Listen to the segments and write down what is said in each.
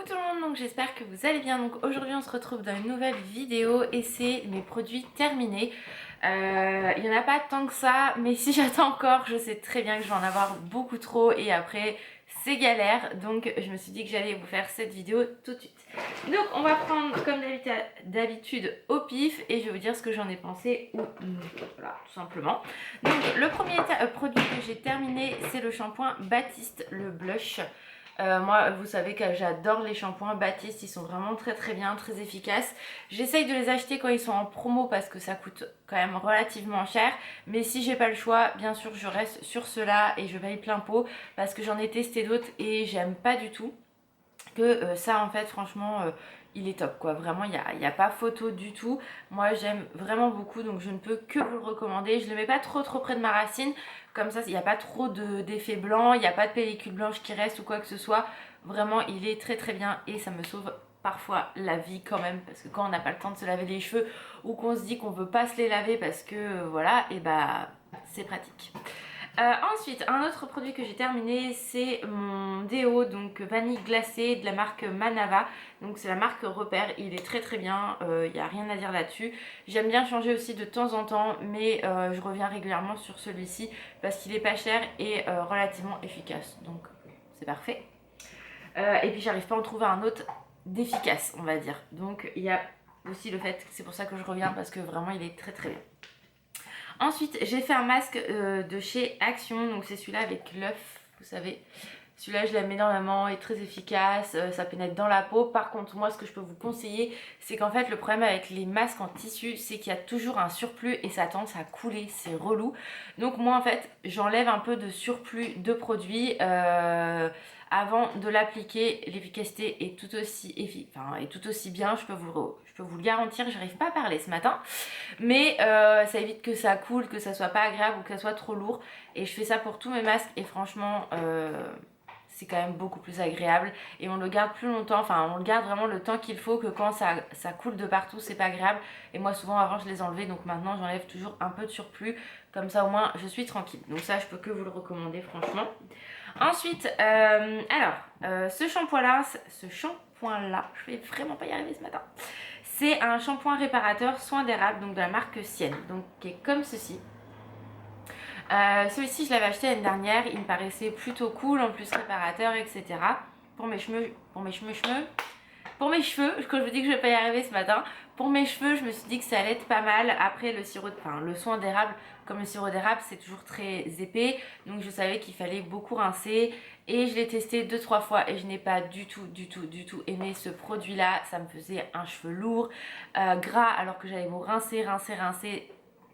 Coucou tout le monde, donc j'espère que vous allez bien. Donc aujourd'hui on se retrouve dans une nouvelle vidéo et c'est mes produits terminés. Il n'y en a pas tant que ça, mais si j'attends encore, je sais très bien que je vais en avoir beaucoup trop et après c'est galère. Donc je me suis dit que j'allais vous faire cette vidéo tout de suite. Donc on va prendre comme d'habitude au pif et je vais vous dire ce que j'en ai pensé ou voilà, tout simplement. Donc le premier produit que j'ai terminé, c'est le shampoing Baptiste, le blush. Moi, vous savez que j'adore les shampoings Baptiste, ils sont vraiment très bien, très efficaces. J'essaye de les acheter quand ils sont en promo parce que ça coûte quand même relativement cher. Mais si j'ai pas le choix, bien sûr, je reste sur ceux-là et je paye plein pot parce que j'en ai testé d'autres et j'aime pas du tout. Que ça en fait franchement il est top quoi, vraiment il y a pas photo du tout. Moi j'aime vraiment beaucoup donc je ne peux que vous le recommander. Je le mets pas trop près de ma racine, comme ça il n'y a pas trop d'effet blanc, il n'y a pas de pellicule blanche qui reste ou quoi que ce soit. Vraiment il est très bien et ça me sauve parfois la vie quand même, parce que quand on n'a pas le temps de se laver les cheveux ou qu'on se dit qu'on veut pas se les laver parce que voilà, et bah c'est pratique. Ensuite, un autre produit que j'ai terminé, c'est mon déo, donc vanille glacée de la marque Manava. Donc c'est la marque Repère, il est très bien, il n'y a rien à dire là-dessus. J'aime bien changer aussi de temps en temps, mais je reviens régulièrement sur celui-ci parce qu'il est pas cher et relativement efficace. Donc c'est parfait. Et puis j'arrive pas à en trouver un autre d'efficace, on va dire. Donc il y a aussi le fait, c'est pour ça que je reviens, parce que vraiment il est très bien. Ensuite, j'ai fait un masque de chez Action, donc c'est celui-là avec l'œuf, vous savez. Celui-là, je la mets dans la main, il est très efficace, ça pénètre dans la peau. Par contre, moi, ce que je peux vous conseiller, c'est qu'en fait, le problème avec les masques en tissu, c'est qu'il y a toujours un surplus et ça a tendance à couler, c'est relou. Donc moi, en fait, j'enlève un peu de surplus de produits avant de l'appliquer. L'efficacité est tout aussi bien, je peux vous le garantir. J'arrive pas à parler ce matin, mais ça évite que ça coule, que ça soit pas agréable ou que ça soit trop lourd. Et je fais ça pour tous mes masques et franchement c'est quand même beaucoup plus agréable et on le garde plus longtemps, enfin on le garde vraiment le temps qu'il faut, que quand ça coule de partout c'est pas agréable. Et moi souvent avant je les enlevais, donc maintenant j'enlève toujours un peu de surplus, comme ça au moins je suis tranquille. Donc ça je peux que vous le recommander franchement. Ensuite ce shampoing là, je vais vraiment pas y arriver ce matin. C'est un shampoing réparateur soin d'érable, donc de la marque Sienne, donc qui est comme ceci. Celui-ci je l'avais acheté l'année dernière, il me paraissait plutôt cool, en plus réparateur, etc. Pour mes cheveux, quand je vous dis que je vais pas y arriver ce matin, pour mes cheveux je me suis dit que ça allait être pas mal. Après le soin d'érable, comme le sirop d'érable c'est toujours très épais, donc je savais qu'il fallait beaucoup rincer. Et je l'ai testé 2-3 fois et je n'ai pas du tout aimé ce produit là. Ça me faisait un cheveu lourd, gras, alors que j'allais vous rincer,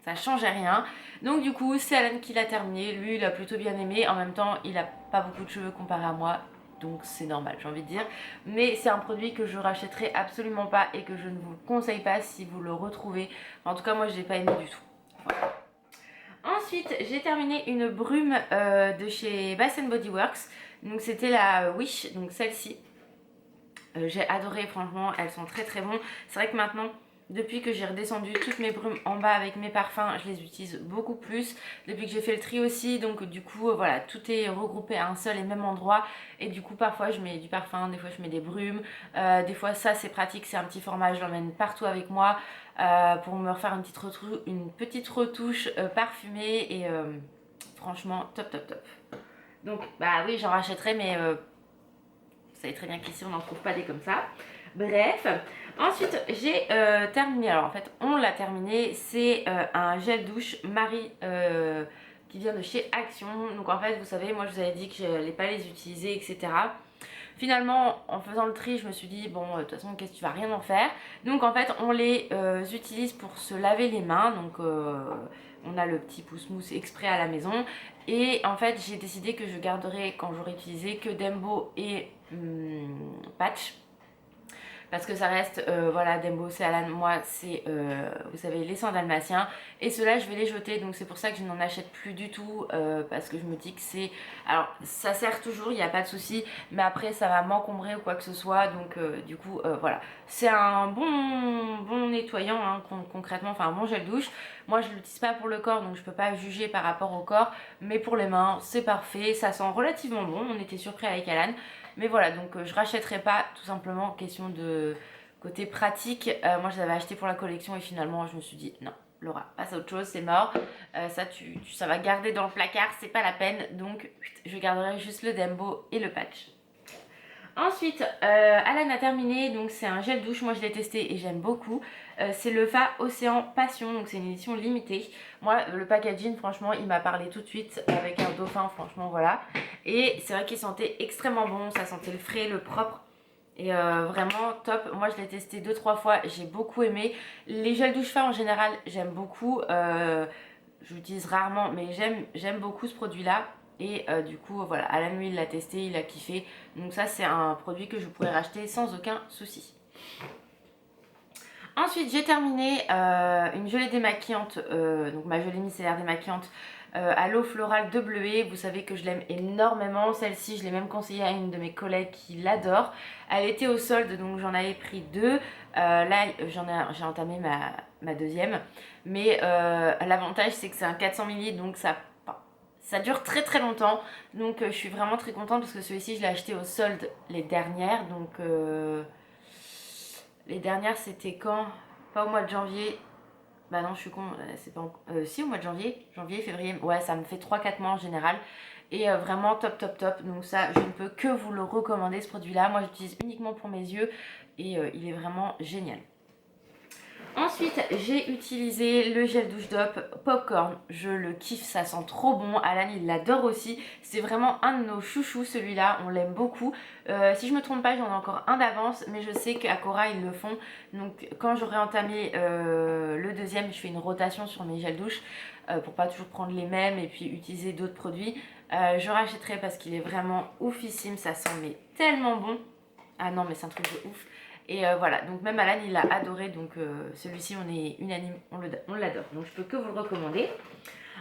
ça changeait rien. Donc du coup c'est Alan qui l'a terminé, lui il a plutôt bien aimé. En même temps il a pas beaucoup de cheveux comparé à moi, donc c'est normal j'ai envie de dire. Mais c'est un produit que je rachèterai absolument pas et que je ne vous le conseille pas si vous le retrouvez. En tout cas moi je l'ai pas aimé du tout. Voilà. Ensuite j'ai terminé une brume de chez Bath Body Works. Donc c'était la Wish, donc celle-ci. J'ai adoré, franchement elles sont très bonnes. C'est vrai que maintenant, depuis que j'ai redescendu toutes mes brumes en bas avec mes parfums, je les utilise beaucoup plus. Depuis que j'ai fait le tri aussi, donc du coup voilà, tout est regroupé à un seul et même endroit. Et du coup parfois je mets du parfum, des fois je mets des brumes. Des fois ça c'est pratique, c'est un petit format, je l'emmène partout avec moi pour me refaire une petite retouche parfumée. Et franchement top. Donc bah oui j'en rachèterai, mais vous savez très bien qu'ici on n'en trouve pas des comme ça. Bref, ensuite j'ai terminé, alors en fait on l'a terminé, c'est un gel douche Marie qui vient de chez Action. Donc en fait vous savez, moi je vous avais dit que je n'allais pas les utiliser, etc. Finalement en faisant le tri je me suis dit bon de toute façon qu'est-ce que tu vas rien en faire. Donc en fait on les utilise pour se laver les mains, donc on a le petit pouce-mousse exprès à la maison. Et en fait j'ai décidé que je garderai, quand j'aurai utilisé, que Dembo et Patch, parce que ça reste voilà, Dembo c'est Alan, moi c'est vous savez les soins dalmatiens, et ceux-là je vais les jeter. Donc c'est pour ça que je n'en achète plus du tout, parce que je me dis que c'est, alors ça sert toujours, il n'y a pas de souci, mais après ça va m'encombrer ou quoi que ce soit. Donc du coup voilà, c'est un bon nettoyant hein, concrètement, enfin un bon gel douche. Moi je l'utilise pas pour le corps, donc je peux pas juger par rapport au corps, mais pour les mains c'est parfait, ça sent relativement bon. On était surpris avec Alan, Mais voilà, donc je rachèterai pas, tout simplement, question de côté pratique. Moi je les avais achetés pour la collection et finalement je me suis dit non, Laura, passe à autre chose, c'est mort. Ça va garder dans le placard, c'est pas la peine. Donc je garderai juste le Dembo et le patch. Ensuite, Alan a terminé, donc c'est un gel douche, moi je l'ai testé et j'aime beaucoup. C'est le Fa Océan Passion, donc c'est une édition limitée. Moi, le packaging, franchement, il m'a parlé tout de suite avec un dauphin, franchement, voilà. Et c'est vrai qu'il sentait extrêmement bon, ça sentait le frais, le propre. Et vraiment top, moi je l'ai testé 2-3 fois, j'ai beaucoup aimé. Les gels douche Fa en général, j'aime beaucoup. Je l'utilise rarement, mais j'aime beaucoup ce produit-là. Et du coup, voilà, Alan lui il l'a testé, il a kiffé. Donc ça, c'est un produit que je pourrais racheter sans aucun souci. Ensuite, j'ai terminé une gelée démaquillante, donc ma gelée micellaire démaquillante à l'eau florale de bleuet. Vous savez que je l'aime énormément. Celle-ci, je l'ai même conseillée à une de mes collègues qui l'adore. Elle était au solde, donc j'en avais pris deux. Là, j'ai entamé ma deuxième. Mais l'avantage, c'est que c'est un 400 ml, donc ça dure très très longtemps. Donc je suis vraiment très contente parce que celui-ci, je l'ai acheté au solde les dernières. Donc les dernières, c'était quand? Pas au mois de janvier. Bah non, je suis con, c'est pas si, au mois de janvier, février, ouais, ça me fait 3-4 mois en général. Et vraiment top top top, donc ça je ne peux que vous le recommander, ce produit là. Moi j'utilise uniquement pour mes yeux et il est vraiment génial. Ensuite, j'ai utilisé le gel douche d'Op Popcorn. Je le kiffe, ça sent trop bon. Alan, il l'adore aussi. C'est vraiment un de nos chouchous, celui-là. On l'aime beaucoup. Si je me trompe pas, j'en ai encore un d'avance, mais je sais qu'à Cora, ils le font. Donc, quand j'aurai entamé le deuxième, je fais une rotation sur mes gels douche pour pas toujours prendre les mêmes et puis utiliser d'autres produits. Je rachèterai parce qu'il est vraiment oufissime. Ça sent mais tellement bon. Ah non, mais c'est un truc de ouf. Et voilà, donc même Alan il l'a adoré, donc celui-ci on est unanime, on l'adore, donc je peux que vous le recommander.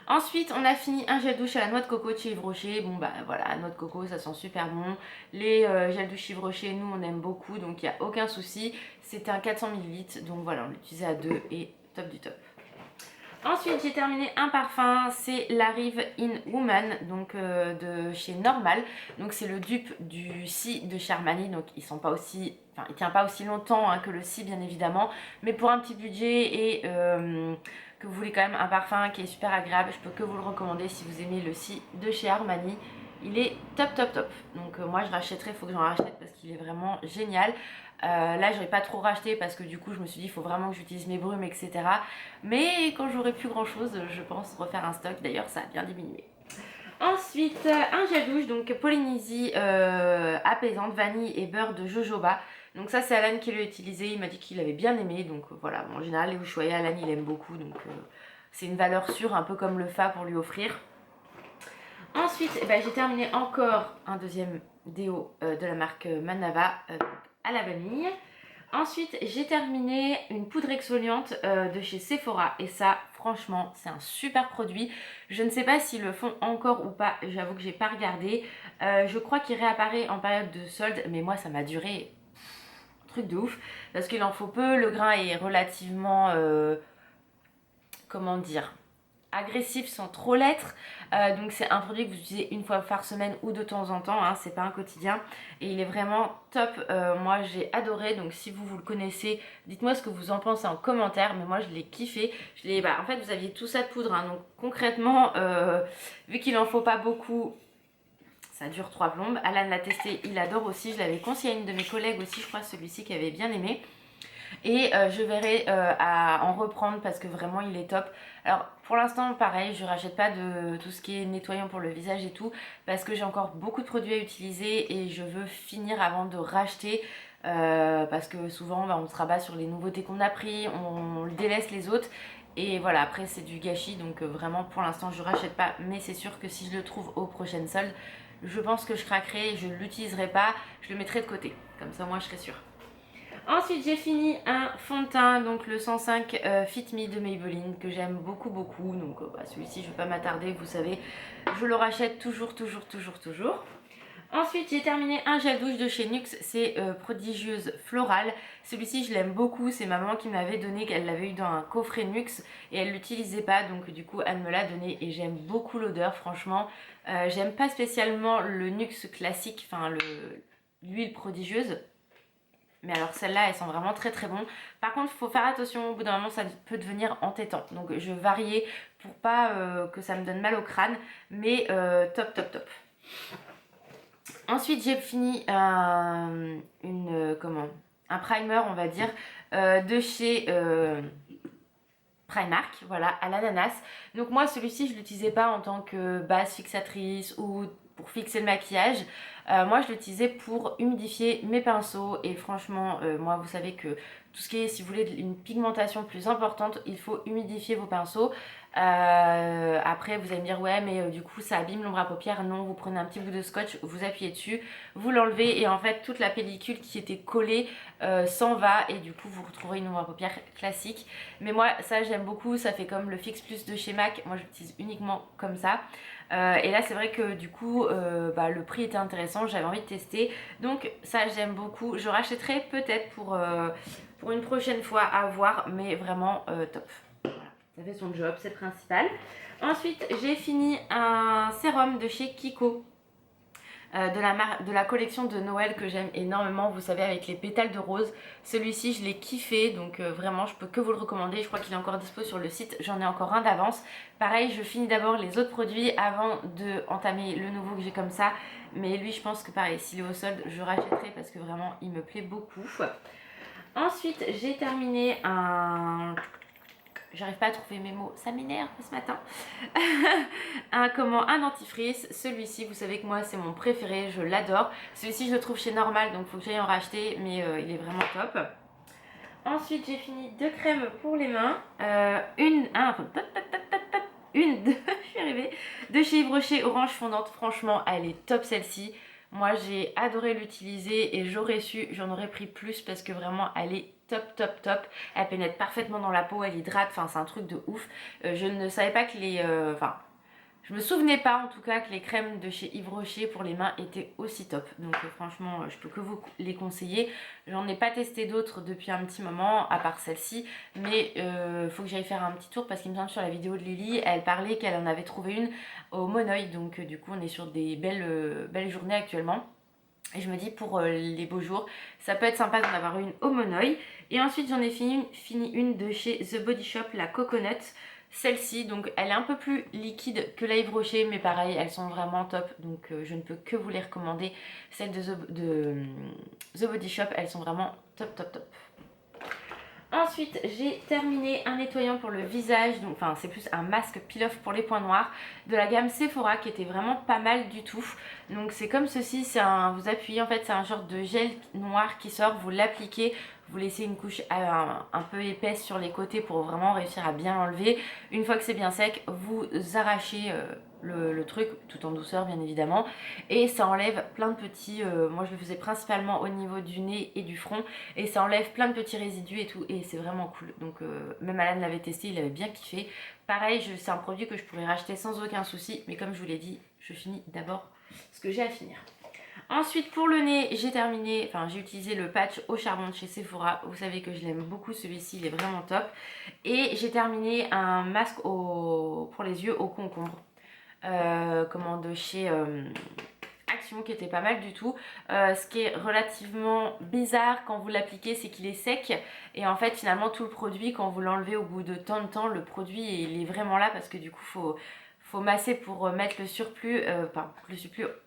Ensuite on a fini un gel douche à la noix de coco de chez Yves Rocher. Bon bah voilà, noix de coco ça sent super bon. Les gels douche Yves Rocher, nous on aime beaucoup, donc il n'y a aucun souci. C'était un 400 ml, donc voilà, on l'utilisait à deux et top du top. Ensuite j'ai terminé un parfum, c'est la Rive In Woman, donc de chez Normal. Donc c'est le dupe du Si de chez Armani, donc il tient pas aussi longtemps que le Si bien évidemment, mais pour un petit budget et que vous voulez quand même un parfum qui est super agréable, je peux que vous le recommander si vous aimez le Si de chez Armani. Il est top top top, donc moi je rachèterai, il faut que j'en rachète parce qu'il est vraiment génial. Là j'aurais pas trop racheté parce que du coup je me suis dit il faut vraiment que j'utilise mes brumes, etc. Mais quand j'aurai plus grand chose, je pense refaire un stock. D'ailleurs ça a bien diminué. Ensuite un gel douche, donc Polynésie apaisante, vanille et beurre de jojoba. Donc ça c'est Alan qui l'a utilisé, il m'a dit qu'il avait bien aimé. Donc voilà, bon, en général les Ushuaïa, Alan il aime beaucoup, donc c'est une valeur sûre, un peu comme le Fa pour lui offrir. Ensuite j'ai terminé encore un deuxième déo de la marque Manava à la vanille. Ensuite, j'ai terminé une poudre exfoliante de chez Sephora. Et ça, franchement, c'est un super produit. Je ne sais pas s'ils le font encore ou pas. J'avoue que j'ai pas regardé. Je crois qu'il réapparaît en période de solde. Mais moi, ça m'a duré truc de ouf. Parce qu'il en faut peu. Le grain est relativement... comment dire, agressif sans trop l'être. Donc c'est un produit que vous utilisez une fois par semaine ou de temps en temps, c'est pas un quotidien et il est vraiment top. Moi j'ai adoré, donc si vous le connaissez, dites-moi ce que vous en pensez en commentaire, mais moi je l'ai kiffé. En fait vous aviez tout ça de poudre, donc concrètement vu qu'il en faut pas beaucoup, ça dure 3 plombes. Alan l'a testé, il adore aussi, je l'avais conseillé à une de mes collègues aussi, je crois celui-ci qui avait bien aimé. Et je verrai à en reprendre parce que vraiment il est top. Alors pour l'instant pareil, je rachète pas de tout ce qui est nettoyant pour le visage et tout parce que j'ai encore beaucoup de produits à utiliser et je veux finir avant de racheter parce que souvent on se rabat sur les nouveautés qu'on a pris, on délaisse les autres et voilà, après c'est du gâchis, donc vraiment pour l'instant je rachète pas, mais c'est sûr que si je le trouve aux prochaines soldes, je pense que je craquerai, je ne l'utiliserai pas, je le mettrai de côté, comme ça moi je serai sûre. Ensuite j'ai fini un fond de teint, donc le 105 Fit Me de Maybelline que j'aime beaucoup beaucoup. Donc celui-ci je ne vais pas m'attarder, vous savez, je le rachète toujours. Ensuite j'ai terminé un gel douche de chez NYX, c'est Prodigieuse Florale. Celui-ci je l'aime beaucoup, c'est ma maman qui me l'avait donné, qu'elle l'avait eu dans un coffret NYX et elle l'utilisait pas, donc du coup elle me l'a donné et j'aime beaucoup l'odeur franchement. J'aime pas spécialement le NYX classique, enfin l'huile prodigieuse. Mais alors celles-là, elles sont vraiment très très bonnes. Par contre, il faut faire attention, au bout d'un moment, ça peut devenir entêtant. Donc je variais pour pas que ça me donne mal au crâne. Mais top, top, top. Ensuite, j'ai fini un primer, on va dire, de chez Primark, voilà, à l'ananas. Donc moi, celui-ci, je ne l'utilisais pas en tant que base fixatrice ou pour fixer le maquillage. Moi, je l'utilisais pour humidifier mes pinceaux. Et franchement, moi, vous savez que tout ce qui est, si vous voulez, une pigmentation plus importante, il faut humidifier vos pinceaux. Après, vous allez me dire, ouais, mais du coup, ça abîme l'ombre à paupières. Non, vous prenez un petit bout de scotch, vous appuyez dessus, vous l'enlevez et en fait, toute la pellicule qui était collée s'en va et du coup, vous retrouverez une ombre à paupières classique. Mais moi, ça, j'aime beaucoup. Ça fait comme le Fix Plus de chez MAC. Moi, je l'utilise uniquement comme ça. Et là, c'est vrai que du coup, le prix était intéressant. J'avais envie de tester. Donc, ça, j'aime beaucoup. Je rachèterai peut-être pour une prochaine fois à voir. Mais vraiment top. Ça fait son job, c'est le principal. Ensuite, j'ai fini un sérum de chez Kiko. De la collection de Noël que j'aime énormément, vous savez, avec les pétales de rose. Celui-ci, je l'ai kiffé, donc vraiment, je peux que vous le recommander. Je crois qu'il est encore dispo sur le site, j'en ai encore un d'avance. Pareil, je finis d'abord les autres produits avant de entamer le nouveau que j'ai comme ça. Mais lui, je pense que pareil, s'il est au solde, je rachèterai parce que vraiment, il me plaît beaucoup. Ensuite, j'ai terminé un... J'arrive pas à trouver mes mots, ça m'énerve ce matin. Un dentifrice, celui-ci, vous savez que moi c'est mon préféré, je l'adore. Celui-ci je le trouve chez Normal, donc il faut que j'aille en racheter, mais il est vraiment top. Ensuite j'ai fini 2 crèmes pour les mains. Je suis arrivée, de chez Yves Rocher Orange Fondante. Franchement, elle est top celle-ci. Moi j'ai adoré l'utiliser et j'aurais su, j'en aurais pris plus parce que vraiment elle est top top top. Elle pénètre parfaitement dans la peau, elle hydrate, enfin c'est un truc de ouf. Je ne savais pas que je me souvenais pas en tout cas que les crèmes de chez Yves Rocher pour les mains étaient aussi top. Donc franchement, je peux que vous les conseiller. J'en ai pas testé d'autres depuis un petit moment, à part celle-ci. Mais faut que j'aille faire un petit tour parce qu'il me semble sur la vidéo de Lily, elle parlait qu'elle en avait trouvé une au Monoï. Donc du coup, on est sur des belles journées actuellement. Et je me dis pour les beaux jours, ça peut être sympa d'en avoir une au Monoï. Et ensuite, j'en ai fini une de chez The Body Shop, la Coconut. Celle-ci, donc elle est un peu plus liquide que la Yves Rocher, mais pareil, elles sont vraiment top, donc je ne peux que vous les recommander. Celles de The Body Shop, elles sont vraiment top top top. Ensuite, j'ai terminé un nettoyant pour le visage, donc enfin c'est plus un masque peel-off pour les points noirs de la gamme Sephora qui était vraiment pas mal du tout. Donc c'est comme ceci, vous appuyez en fait, c'est un genre de gel noir qui sort, vous l'appliquez, vous laissez une couche un peu épaisse sur les côtés pour vraiment réussir à bien l'enlever. Une fois que c'est bien sec, vous arrachez le truc tout en douceur bien évidemment et ça enlève plein de petits moi je le faisais principalement au niveau du nez et du front et ça enlève plein de petits résidus et tout et c'est vraiment cool. Donc même Alan l'avait testé, il avait bien kiffé. Pareil, c'est un produit que je pourrais racheter sans aucun souci, mais comme je vous l'ai dit, je finis d'abord ce que j'ai à finir. Ensuite pour le nez, j'ai utilisé le patch au charbon de chez Sephora. Vous savez que je l'aime beaucoup, celui-ci il est vraiment top. Et j'ai terminé un masque pour les yeux au concombre. De chez Action qui était pas mal du tout. Ce qui est relativement bizarre quand vous l'appliquez, c'est qu'il est sec et en fait finalement tout le produit, quand vous l'enlevez au bout de tant de temps, le produit il est vraiment là parce que du coup faut masser pour mettre le surplus,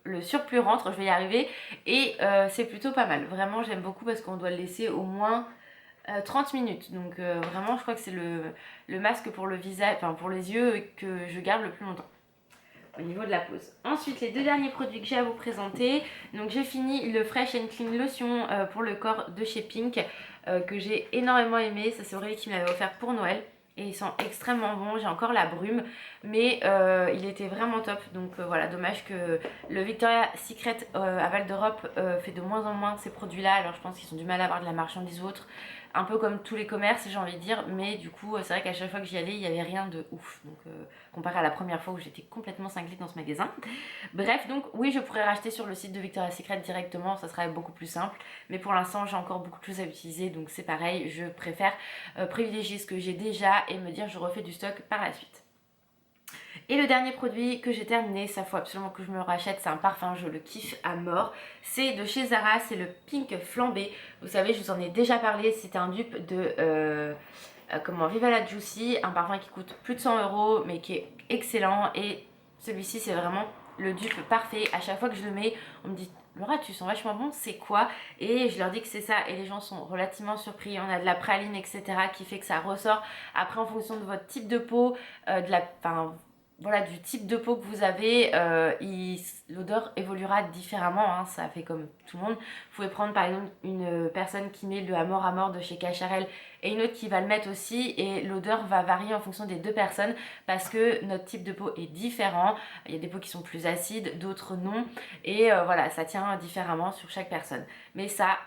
le surplus rentre, je vais y arriver et c'est plutôt pas mal. Vraiment j'aime beaucoup parce qu'on doit le laisser au moins 30 minutes. Donc vraiment je crois que c'est le masque pour le visage, enfin pour les yeux que je garde le plus longtemps au niveau de la pose. Ensuite, les 2 derniers produits que j'ai à vous présenter. Donc j'ai fini le Fresh and Clean lotion pour le corps de chez Pink que j'ai énormément aimé. Ça c'est Aurélie qui me l'avait offert pour Noël. Et ils sont extrêmement bons, j'ai encore la brume, mais il était vraiment top. Donc voilà, dommage que le Victoria's Secret à Val d'Europe fait de moins en moins ces produits-là. Alors je pense qu'ils ont du mal à avoir de la marchandise ou autre. Un peu comme tous les commerces, j'ai envie de dire, mais du coup c'est vrai qu'à chaque fois que j'y allais, il n'y avait rien de ouf. Donc comparé à la première fois où j'étais complètement cinglée dans ce magasin. Bref, donc oui, je pourrais racheter sur le site de Victoria's Secret directement, ça serait beaucoup plus simple. Mais pour l'instant, j'ai encore beaucoup de choses à utiliser, donc c'est pareil, je préfère privilégier ce que j'ai déjà et me dire je refais du stock par la suite. Et le dernier produit que j'ai terminé, ça faut absolument que je me le rachète, c'est un parfum, je le kiffe à mort. C'est de chez Zara, c'est le Pink Flambé. Vous savez, je vous en ai déjà parlé, c'était un dupe de Viva la Juicy, un parfum qui coûte plus de 100 € mais qui est excellent. Et celui-ci c'est vraiment le dupe parfait. À chaque fois que je le mets, on me dit Laura, tu sens vachement bon, c'est quoi? Et je leur dis que c'est ça et les gens sont relativement surpris. On a de la praline, etc. qui fait que ça ressort. Après, en fonction de votre type de peau, voilà, du type de peau que vous avez, l'odeur évoluera différemment, hein, ça fait comme tout le monde. Vous pouvez prendre par exemple une personne qui met le Amor à mort de chez Cacharel et une autre qui va le mettre aussi, et l'odeur va varier en fonction des deux personnes parce que notre type de peau est différent. Il y a des peaux qui sont plus acides, d'autres non, et voilà, ça tient différemment sur chaque personne. Mais ça,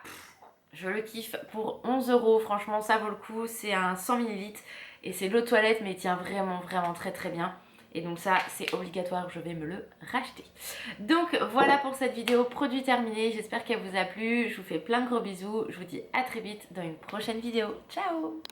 je le kiffe pour 11 €, franchement ça vaut le coup. C'est un 100 ml et c'est l'eau de toilette mais il tient vraiment très très bien. Et donc ça, c'est obligatoire, je vais me le racheter. Donc voilà pour cette vidéo, produit terminé. J'espère qu'elle vous a plu. Je vous fais plein de gros bisous. Je vous dis à très vite dans une prochaine vidéo. Ciao!